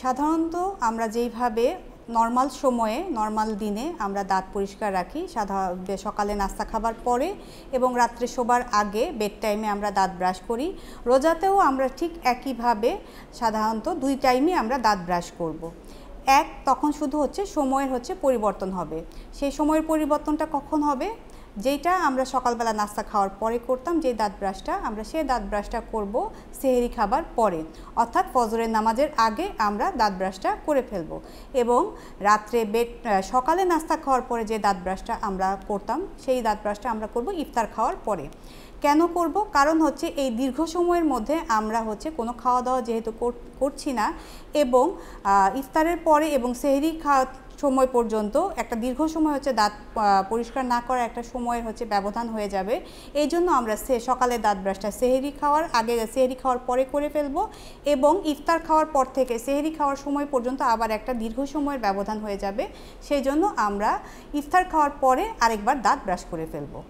সাধারণত আমরা যেইভাবে নর্মাল সময়ে নর্মাল দিনে আমরা দাঁত পরিষ্কার রাখি, সকালে নাস্তা খাবার পরে এবং রাত্রে শোবার আগে বেড টাইমে আমরা দাঁত ব্রাশ করি, রোজাতেও আমরা ঠিক একইভাবে সাধারণত 2 টাইমে আমরা দাঁত ব্রাশ করব। তখন শুধু সময়ের পরিবর্তন হবে। সেই সময়ের পরিবর্তনটা কখন হবে? যেটা আমরা সকালবেলা নাস্তা খাওয়ার পরে করতাম, যে দাঁত ব্রাশটা, আমরা সেই দাঁত ব্রাশটা করব সেহরি খাবার পরে, অর্থাৎ ফজরের নামাজের আগে আমরা দাঁত ব্রাশটা করে ফেলব। এবং রাত্রে সকালে নাস্তা খাওয়ার পরে যে দাঁত ব্রাশটা আমরা করতাম, সেই দাঁত ব্রাশটা আমরা করব ইফতার খাওয়ার পরে। কেন করব? কারণ এই দীর্ঘ সময়ের মধ্যে আমরা কোনো খাওয়া দাওয়া যেহেতু করছি না, এবং ইফতারের পরে এবং সেহরি খাওয়া সময় পর্যন্ত একটা দীর্ঘ সময় দাঁত পরিষ্কার না করার একটা সময়ের ব্যবধান হয়ে যাবে। এই জন্য আমরা সকালে দাঁত ব্রাশটা সেহরি খাওয়ার আগে, সেহরি খাওয়ার পরে করে ফেলবো, এবং ইফতার খাওয়ার পর থেকে সেহরি খাওয়ার সময় পর্যন্ত আবার একটা দীর্ঘ সময়ের ব্যবধান হয়ে যাবে। সেই জন্য আমরা ইফতার খাওয়ার পরে আরেকবার দাঁত ব্রাশ করে ফেলবো।